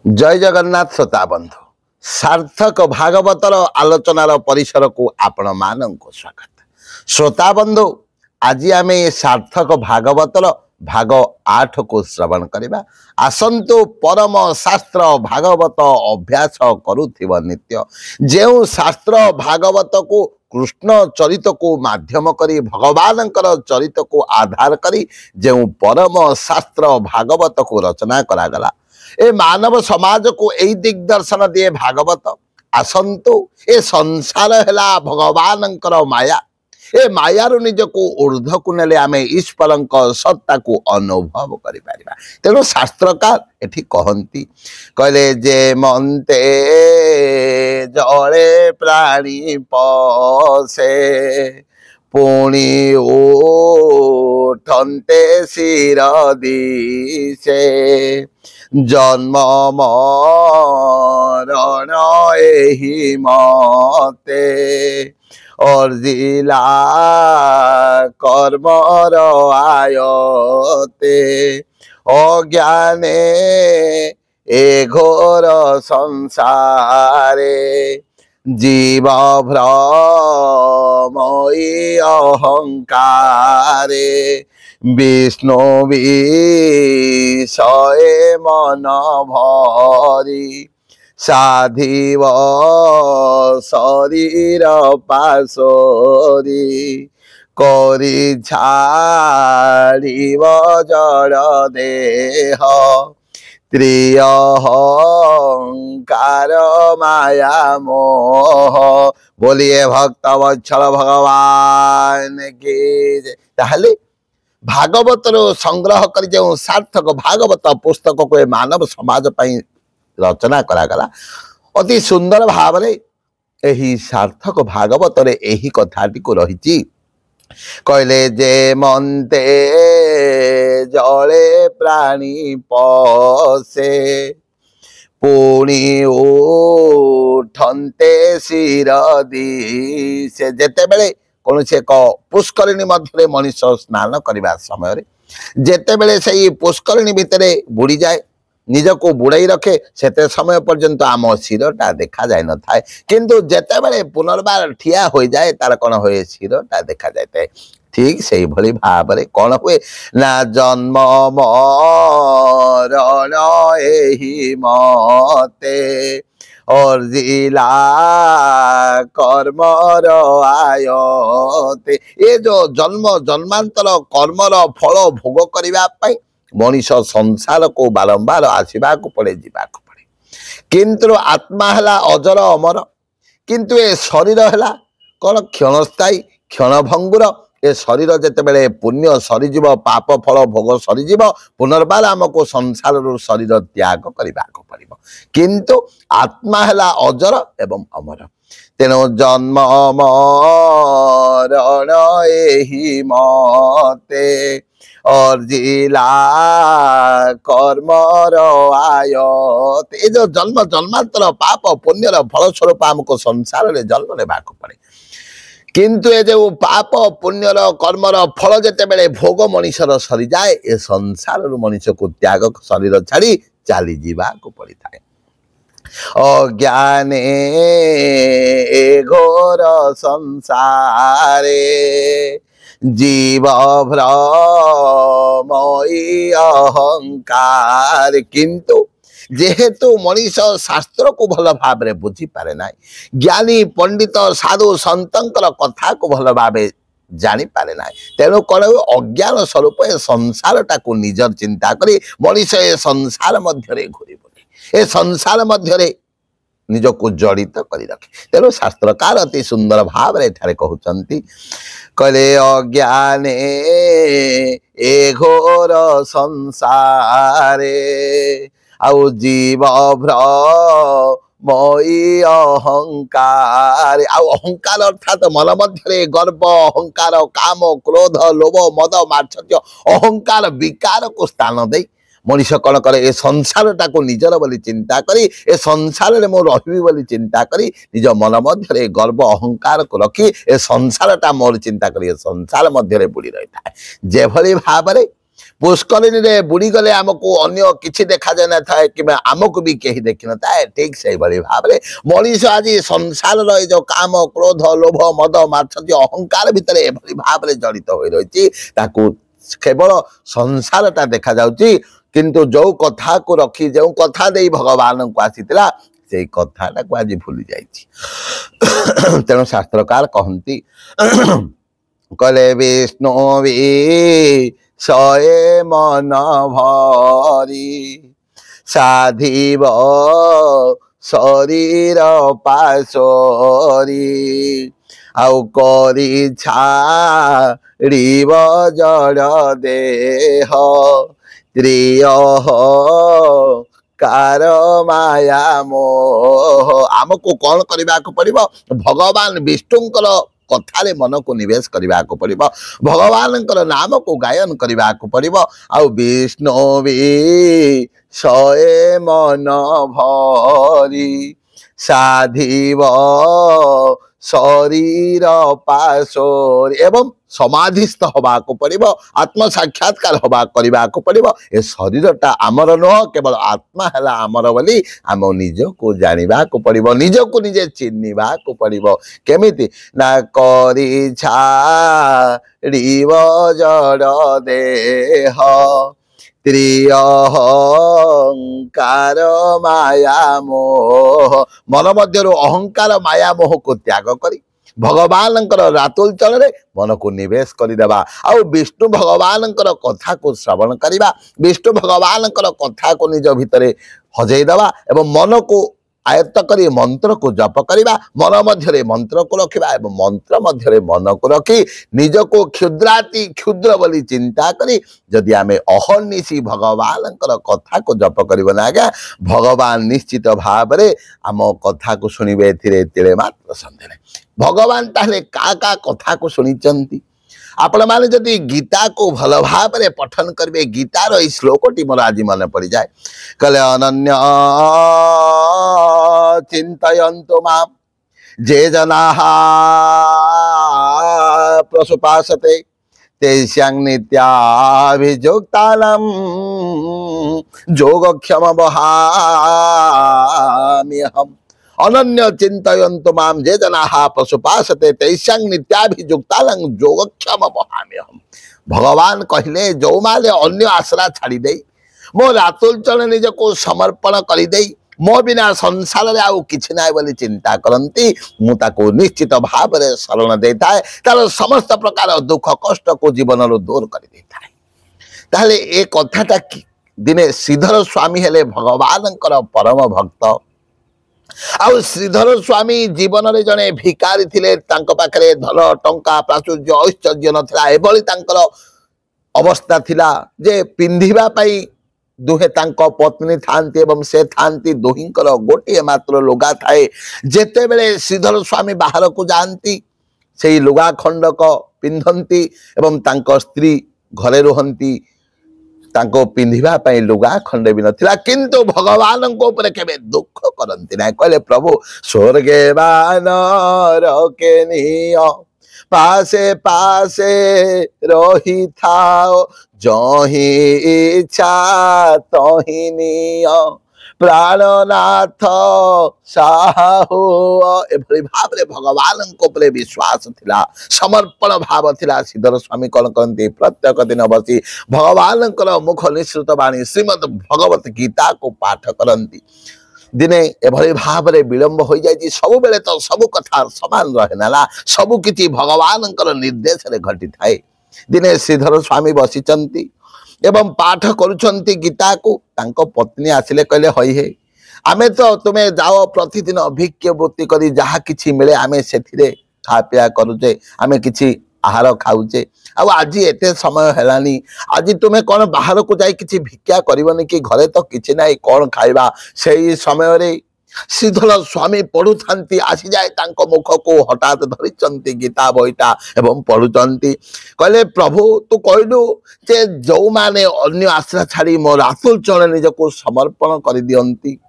जय जगन्नाथ श्रोता बंधु सार्थक भागवतर आलोचनार परिसर को आपण मानक स्वागत। श्रोता बंधु आज आम सार्थक भागवतर भाग 8 को श्रवण करवा। आसंतु परम शास्त्र भागवत अभ्यास करुथिब नित्य जो शास्त्र भागवत को कृष्ण चरित को माध्यम करी भगवान चरित को आधार करी जो परम शास्त्र भागवत को रचना करागला ए मानव समाज को यही दिग्दर्शन दिए भागवत। आसंतु ए संसार है भगवान माया ए मायार निज को ऊर्ध को नेले आम ईश्वर सत्ता को अनुभव कर तेणु शास्त्रकार एठी कहती कहले जे मंते जड़े प्राणी पसे पुणी उठते शिर दिशे जन्म मरण एहि मते अर्जिला कर्मर आयते अज्ञाने ए घोर संसारे जीव भ्रमयी अहंकारे विष्णु विषये मन भरी साधिव शरीर पाशोरी करी छाड़िव जड़ देह त्रिअहंकार माया मोह। बोलिए भक्त वत्सल भगवान की जय। भागवत संग्रह कर जो सार्थक भागवत पुस्तक को मानव समाज पर रचना करागला अति सुंदर भाव में यही सार्थक भागवत रे यही कथाटी को रही कहले जे मंते जड़े प्राणी पसे पुणी उठते शिर दिशे जेते बेले कौन से एक पुष्करिणी मध्य मनीष स्नान करने समय जेते बेले से पुष्करिणी भितर बुड़ी जाए निज को बुड़ाई रखे से समय पर्यंत आम शिरटा देखा जाए न था किंतु जेते बेले पुनर्बार ठिया हो जाए तार कौन हुए शिरटा देखा जाए ठीक से भली भाव में कौन हुए ना जन्म मरण एहि मते अर्जिला कर्मर आयते ये जो जन्म जन्मांतर कर्मर फल भोग करने मनीष संसार को बारंबार आसवा पड़े जावाक पड़े किंतु आत्मा है अजर अमर किंतु ए शरीर है कौन क्षणस्थायी क्षणभंगुर ए शरीर जिते बड़े पुण्य सरीज पाप फल भोग सरीज पुनर्बार आमको संसार शरीर त्याग करने पड़ो किंतु आत्मा है अजर एवं अमर तेणु जन्म मरण एहि मते अर्जिला कर्मर आयत ये जो जन्म जन्मांतर पाप पुण्यर फल स्वरूप आमको संसार में जन्म लेवाक पड़े किंतु ये जो पाप पुण्यर कर्मर फल जिते बड़े भोग मनीषर सरी जाए ए संसार मनीष को त्याग शरीर छाड़ी चली जावाक पड़ी था। अज्ञाने ए घोर संसारे जीव भ्रमयी अहंकार किंतु जेहेतु मनीष शास्त्र को भल भाव में बुझी पारे ना ज्ञानी पंडित साधु संतर कथा को भल भाव जानी पारे ना तेणु कौन अज्ञान स्वरूप ए संसार टाक निजर चिंता करी मनीष ए संसार मध्य घूरी ए संसार मध्य निज को जड़ित कर रखे तेणु शास्त्रकार अति सुंदर भाव में कहते कहले अज्ञाने ए घोर संसारे आउ जीव भ्रमयी अहंकार आउ अहंकार अर्थात मन मध्य गर्व अहंकार काम क्रोध लोभ मद मात्सर्य अहंकार विकार को स्थान दे मनीष कौन करे ए संसार टाक निजर बोली चिंता करी ए संसार में मो रही बोली चिंता करी निज मन मध्य गर्व अहंकार को रखी ए संसार टा मोर चिंता करी संसार मध्य बुड़ी रही था जेभली भाव में पुष्करिणी रे बुड़ी गले आमको अन्य किछि देखा जाय न थाए कि आमको भी केही देखि न थाए ठीक से बड़ी भाव रे मनीष आज संसार रो जो काम क्रोध लोभ मद मात्सर्य अहंकार भितर एभली भाव रे जड़ित होई रहिछि ताकू केवल संसारटा देखा जाउछि किंतु जो कथा को रखी जो कथा दे भगवान को आसीतिला से कथाटा को आज भूली जाइछि तेणु शास्त्रकार कहंती कले विष्णु सए मन भरी साधिब शरीर पाशरी आउ करी छाड़िब जड़ देह त्रिय कार माया मोह आमको कौन करने को पड़िबो भगवान विष्णुंकर कथारे मन को निवेश करने को पड़िबो भगवान नाम को गायन करने को पड़िबो आउ विष्णु भी सए मन भरी साधिब शरीर पाशोर एवं समाधिस्थ होबा को पड़िबो आत्म साक्षात्कार होबा करबा को पड़िबो ए शरीरटा आमर नुह केवल आत्मा हला आमर बोली आम निज को जानिबा को पड़िबो निज को निजे चिन्हिबा को पड़िबो केमिति ना करी छाड़िब जड़ देह त्रिय अहंकार माया मोह मन मध्यरु अहंकार माया मोह को त्याग करी भगवान रातुल चल मन को निवेश करदेवा आउ विष्णु भगवान कथा को श्रवण करवा विष्णु भगवान कथा को निज भितर हजेदेवा एवं मन को आयत्त करी मंत्र को जप करवा मन मध्य मंत्र को रखा एवं मंत्र मध्य मन को रखी निज को क्षुद्राति क्षुद्र बोली चिंता करी जदि आम अहर्निशी भगवान कथा को जप करना आज्ञा भगवान निश्चित भाव में आम कथा को शुणवे तिले मात्र संदेह नहीं भगवान ताहले का कथा को शुणी आपण माने जदि गीता को भल भाव में पठन करेंगे गीतार यही श्लोकटी मोर आज मन पड़ जाए कहले अनन्य चिंतयन्तु मां जे जनाः प्रसुपासते तेषां नित्याभियुक्तानां योगक्षम वहाम्यहम् अनन्य चिंतयन्तु मां जे जनाः पशुपासते तेषां नित्याभियुक्तानां योगक्षम वहाम्यहम् भगवान कहले जो माने अन्य आसरा छाड़ी दे मो रातुल चल निज को समर्पण कर दे मो बिना संसार रे आउ किछि नाय बोली चिंता करंती मु ताको निश्चित भाव रे शरण देताए तार समस्त प्रकार दुख कष्ट को जीवन रो दूर कर देताए ताले ए कथाटा दिने श्रीधर स्वामी हेले भगवान परम भक्त आउ श्रीधर स्वामी जीवन रे जने भिकारी थिले तांको पाखरे धन टंका प्राचुर्य ऐश्वर्य नथिला एभली तांकर अवस्था थिला जे पिंधिबा पई दुहे तांको पत्नी थांती एवं से थांती दुहिंकर गोटे मात्र लुगा थाए जेते बेले श्रीधर स्वामी बाहर को जानती सेही लुगा खंडक पिंधंती एवं तांको स्त्री घरे रुहंती तांको पिंधिबा पई लुगा खंडे भी नथिला किंतु भगवान को ऊपर केबे दुख करंती ना कहले प्रभु स्वर्गे बानर के नियो पासे पासे रही थाओ जही इच्छा तही नियो प्राणनाथ साहु एभली भाव रे भगवान को ऊपर विश्वास थिला समर्पण भाव थिला श्रीधर स्वामी कौन कहते प्रत्येक दिन बसी भगवान मुख निश्रुत वाणी श्रीमद भगवत गीता को पाठ करती दिने एभली भाव रे विलंब हो जाए सब बेले तो सब कथा समान रहे ना सब किछि भगवान निर्देश रे घटी थाए दिने श्रीधर स्वामी बसिचंती एवं पाठ करुछंती गीता को तांको पत्नी आसिले कहले हई हे आमे तो तुमे जाओ प्रतिदिन भिक्षावृत्ति करी जहा किछि मिले आमे सेथिरे खा पिया करूचे आमे किछि आहार खाऊचे आज एते समय हेलानी आज तुमे कौन बाहर को जाई किछि भिक्षा करबनी कि घरे तो किछि नाही कौन खाइबा सेही समय रे श्रीधर स्वामी पढ़ु थांती आसी जाए तांको मुख को हठात धरिचंती गीता बईटा एवं पढ़ुचंती कहले प्रभु तू कहलु जे जो माने अन्य आश्रा छाड़ी मो रातुल चरण निज को समर्पण कर दियंती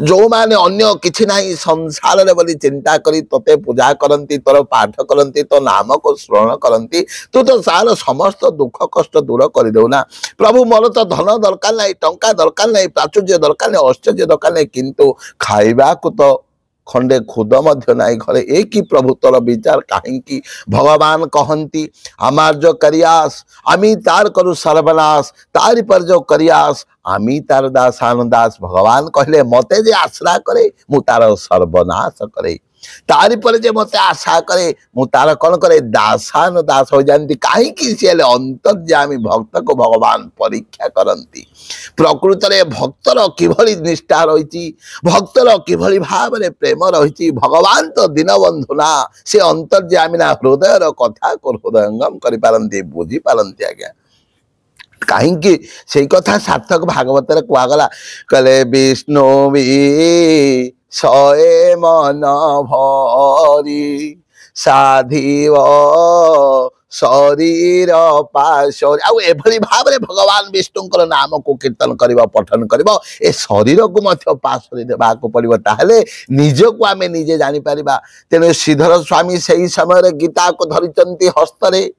जो माने अन्य किछि नाही संसार रे बोली चिंता करी तोते पूजा करंती तोर पाठ करंती तो नाम को स्मरण करंती तू तो सार समस्त दुख कष्ट दूर कर देउ ना प्रभु मोर तो धन दरकार नाही टंका दरकार नाही प्राचुर्य दरकार नाही ऐश्वर्य दरकार नाही किंतु खाइबा को तो खंडे खुद मध्य नाई घरे एक ही प्रभु तोर विचार कहीं भगवान कहती आमार जो करियास आमी तार करू सर्वनाश तारी पर जो करियास आमी तार दासान दास भगवान कहले मते जे आश्रा करे मु तार सर्वनाश करे तारी पर जे मते आशा करे मु तार कौन करे दासान दास हो जाती कहीं सी अंतर्यामी भक्त को भगवान परीक्षा करती प्रकृत में भक्तर किभली निष्ठा रही भक्तर किभली भाव में प्रेम रही भगवान तो दीनबंधु ना से अंतर्यामी ना हृदय कथा को हृदयंगम कर बुझी पारती आज्ञा कहीं से कथा सार्थक भागवत कहगला कहले विष्णु भी सए मन भरी साधिव शरीर पाशरी आउ एभली भाव में भगवान विष्णुंकर नाम को कीर्तन करिबो पठन करिबो ए शरीर को मध्य पाशरी देबा को पड़िबो ताहले निज को आमे निजे जानि परिबा तेने श्रीधर स्वामी सही समय रे गीता को धरिचंती हस्तरे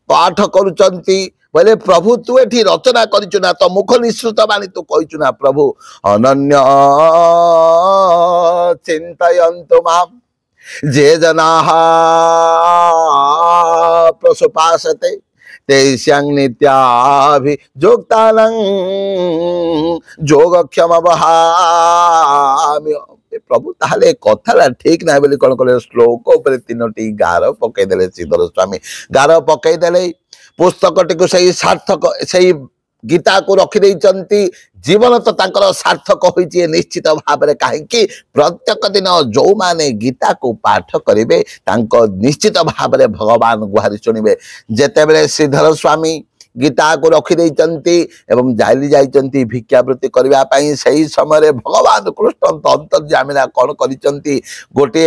पाठ करूचंती बोले प्रभु तू एठी रचना करिचु ना तो मुख निश्रुत बाणी तू कहिचु ना प्रभु अनन्य चिंतयन्तु माम जे जनाः प्रसुपासते तेषां नित्याभियोक्तानं योगक्षम वहामि प्रभु ताहले कथा ठीक ना बोली कौन कले श्लोक ऊपर तीनोटी गार पकईदे श्रीधर स्वामी गार पकईदे पुस्तक टी सही सार्थक सही गीता को रखिदे जीवन तो तांकर सार्थक होइछि निश्चित भाव में कहीं प्रत्येक दिन जो माने गीता को पाठ करेंगे निश्चित भाव में भगवान गुहारी शुणिबे जेते बेले श्रीधर स्वामी गीता को रखिदे एवं जाली जाइचंती भिक्षावृत्ति करबा पई सही समय भगवान कृष्ण अंतर्यामिना कौन करिचंती गोटे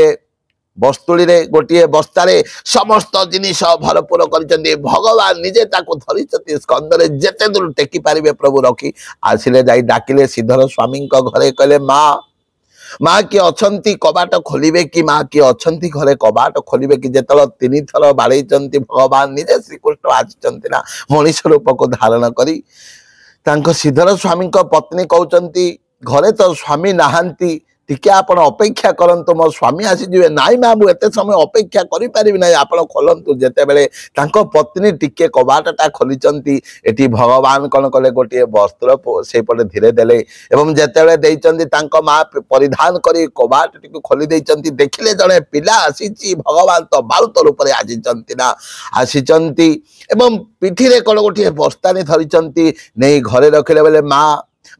बस्तुली रे गोटे बस्तारे समस्त जिनिस भरपूर कर भगवान निजे ताको धरिचंती स्कंदरे जेते दूर टेकी पारिबे प्रभु रखी आसिले जाई डाकिले श्रीधर स्वामी घरे कहले माँ किए अच्छी कबाट खोलिबे कि माँ किए अच्छी घरे कबाट खोलिबे कि जेतल तीन थर बाड़े भगवान निजे श्रीकृष्ण आसिचंती ना मनीष रूप को धारण करी तांको श्रीधर स्वामी पत्नी कहउचंती घरे तो स्वामी नाहांती टिके आपण अपेक्षा करंतु मो स्वामी आसी जिवे नाई माँ मु एते समय अपेक्षा करि परिबि नै आपण खोलंतु जेते बेले तांको पत्नी टिके कबाटटा खोलिचंती एटी भगवान कोन कले गोटे वस्त्र से पटे धीरे देले एवं जेते बेले देइचंती तांको माँ परिधान करी कबाट टिको खोली देइचंती देखिले जणे पिला आसीची भगवान तो बालुत रूप रे आसीचंती ना आसीचंती एवं पिठी रे कोन गोटे बस्तानी धरिचंती नै घरे रखिले बेले माँ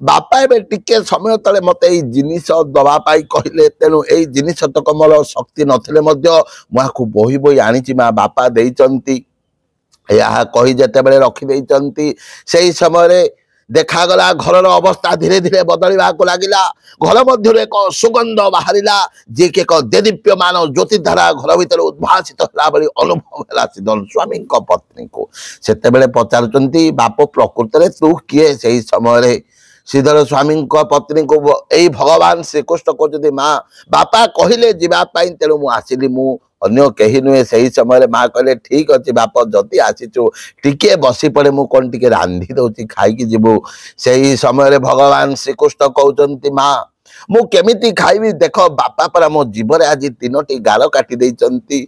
बापा ए टिके समय तले मते ए जिनिस दबा पाई कहले तेनु ए जिनिस तक मोर शक्ति नथिले मध्य मुआकु बोही बोही आनिची मा बापा देइचंती या कहि जेते बेले रखि देइचंती सेही समय रे देखा गला घर अवस्था धीरे धीरे बदलिबा को लागिला घर मध्य एक सुगंध बाहरिला जे के एक देदीप्यमान ज्योतिधारा घर भीतर उद्भासित होला बली अनुभव होला श्रीधर स्वामी पत्नी को सेते बेले पचारुचंती बाप प्रकृत रे तू किए सेही समय रे श्रीधर स्वामी पत्नी को यही भगवान श्रीकृष्ण कहते माँ बापा कहले जीवाई तेणु मु आसिली मु अन्य कहीं नुहे से समय माँ कहले ठीक अच्छे बाप जदि आसीचु टिके बसी पड़े मु कौन टिके रांधि दौची खाई जीवु से समय भगवान श्रीकृष्ण कहते माँ मु केमिति खाइबी देख बापा परा मो जीवरे आज तीनोटी गाल काटी देइचंती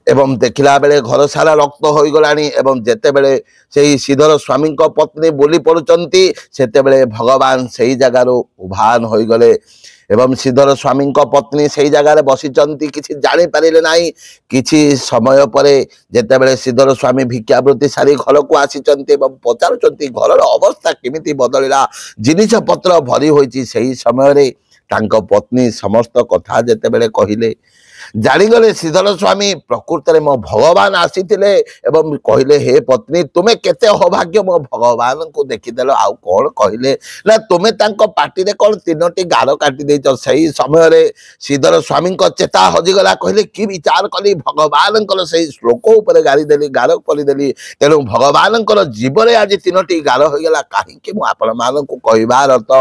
एवं देखिला बेले घर सारा रक्त हो गलानी एवं जेते बेले सेही श्रीधर स्वामी पत्नी बोली पड़ुचंती सेते बेले भगवान सेही जगार उभान हो गले एवं श्रीधर स्वामी पत्नी सेही जगार बसीचंती किछि जानि पारिले नाही किछि समय परे जेते बेले श्रीधर स्वामी भिक्षावृत्ति सारी घर को आसीचंती एवं पचारुचंती घर अवस्था केमिति बदलिला जिनिस पत्र भरी होईची सेही समय रे तांको पत्नी समस्त कथा जेते बेले कहिले जानिगले श्रीधर स्वामी प्रकृत में मो भगवान आसीथिले एवं कहले हे पत्नी तुमे केते अभाग्य मो भगवान को देखिदेल आउ कौन कहले ना तुमे तांको पार्टी रे कौन तीनोटी गार काटी देछ सही समय रे श्रीधर स्वामी चेता हजिगला कहले कि विचार कली भगवान सही श्लोक ऊपर गाड़ी देली गार कर देली तेणु भगवान जीवन आज तीनोटी गार हो गला कहीं मु आपण मान को कहबार अर्थ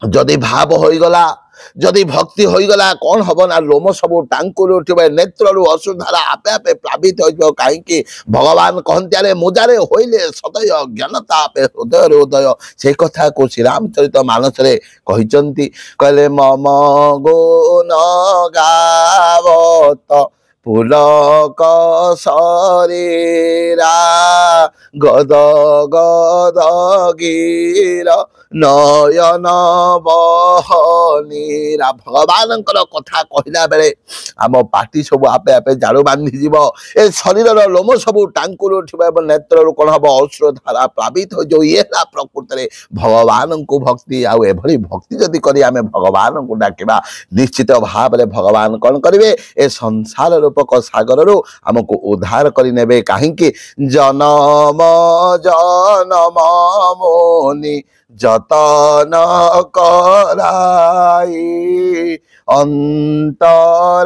যদি ভাব হয়েগলা যদি ভক্তি হয়েগলা কণ হব না লোম সবু টাঙ্কুরি উঠিবে নেত্রু অশ্রুধারা আপে আপে প্লাবিত হয়ে কাহিঁকি ভগবান কহନ୍ତି আরে মুজারে হইলে সদয় জ্ঞানতা আপে হৃদয় উদয় সেই কথা শ্রীরামচরিত মানসরে କହିଛନ୍ତି କହିଲେ মম গুণ গাবত পুলক শরীরা গদ গদ গীর নয়ন বহনীরা ভগবানଙ୍କର କଥା କହିଲା ବେଳେ ଆମ ପାଟି ସବୁ ଆପେ ଆପେ ଜାଳୁ ବାନ୍ଧିଯିବ ଏ ଶରୀରର ଲୋମ ସବୁ ଟାଙ୍କୁରି ଉଠିବ ଏବଂ ନେତ୍ରରୁ କ'ଣ ହବ ଅଶ୍ରୁଧାରା ପ୍ଲାବିତ ହୋଇଯିବ ଇଏ ହେଲା ପ୍ରକୃତରେ ଭଗବାନଙ୍କୁ ଭକ୍ତି ଆଉ ଏଭଳି ଭକ୍ତି ଯଦି କରି ଆମେ ଭଗବାନଙ୍କୁ ଡାକିବା ନିଶ୍ଚିତ ଭାବରେ ଭଗବାନ କ'ଣ କରିବେ ଏ ସଂସାର ରୂପକ ସାଗରରୁ ଆମକୁ ଉଦ୍ଧାର କରିନେବେ କାହିଁକି ଜନମ ଜନମ ମୁନି যতন করাই অন্তরাম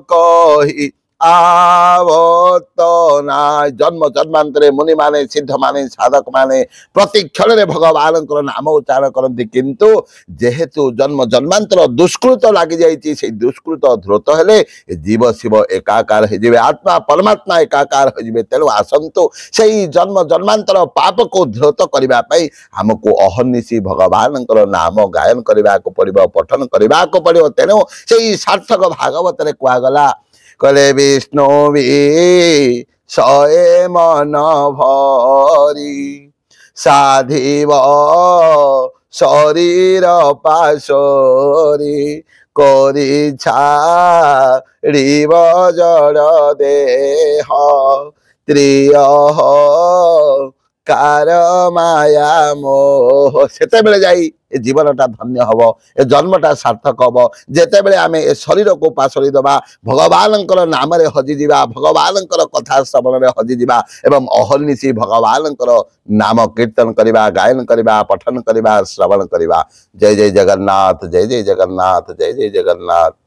কহি আবত নাই জন্ম জন্মান্তরে মুনি মানে সিদ্ধ মানে সাধক মানে প্রতি ক্ষণে ভগবানଙ୍କର নাম উচ্চারণ କରନ୍ତି কিন্তু যেহেতু জন্ম জন্মান্তর দুষ্কৃত লাগি যাইছি সেই দুষ্কৃত ধ্রুত হেলে জীব শিব একাকার হয়ে যাবে আত্মা পরমাত্মা একাকার হয়ে যাবে তেণু আসন্তু সেই জন্ম জন্মান্তর পাপକୁ ধ্রুত କରିବା ପାଇଁ ଆମକୁ ଅହର୍ନିଶି ଭଗବାନଙ୍କର ନାମ ଗାୟନ କରିବାକୁ ପଡ଼ିବ ପଠନ କରିବାକୁ ପଡ଼ିବ ତେଣୁ ସେଇ ସାର୍ଥକ ଭାଗବତରେ କୁହାଗଲା କହିଲେ ବିଷ୍ଣୁ ଶହେ ମନ ଭରି ସାଧିବ ଶରୀର ପାଶୋରି କରି ଛାଡ଼ିବ ଜଡ଼ ଦେହ ତ୍ରିୟ କାର ମାୟା ମୋହ ସେତେବେଳେ ଯାଇ ଏ ଜୀବନଟା ଧନ୍ୟ ହବ ଏ ଜନ୍ମଟା ସାର୍ଥକ ହବ ଯେତେବେଳେ ଆମେ ଏ ଶରୀରକୁ ପାଶୋରି ଦେବା ଭଗବାନଙ୍କର ନାମରେ ହଜିଯିବା ଭଗବାନଙ୍କର କଥା ଶ୍ରବଣରେ ହଜିଯିବା ଏବଂ ଅହର୍ନିଶି ଭଗବାନଙ୍କର ନାମ କୀର୍ତ୍ତନ କରିବା ଗାୟନ କରିବା ପଠନ କରିବା ଶ୍ରବଣ କରିବା ଜୟ ଜୟ ଜଗନ୍ନାଥ ଜୟ ଜୟ ଜଗନ୍ନାଥ ଜୟ ଜୟ ଜଗନ୍ନାଥ।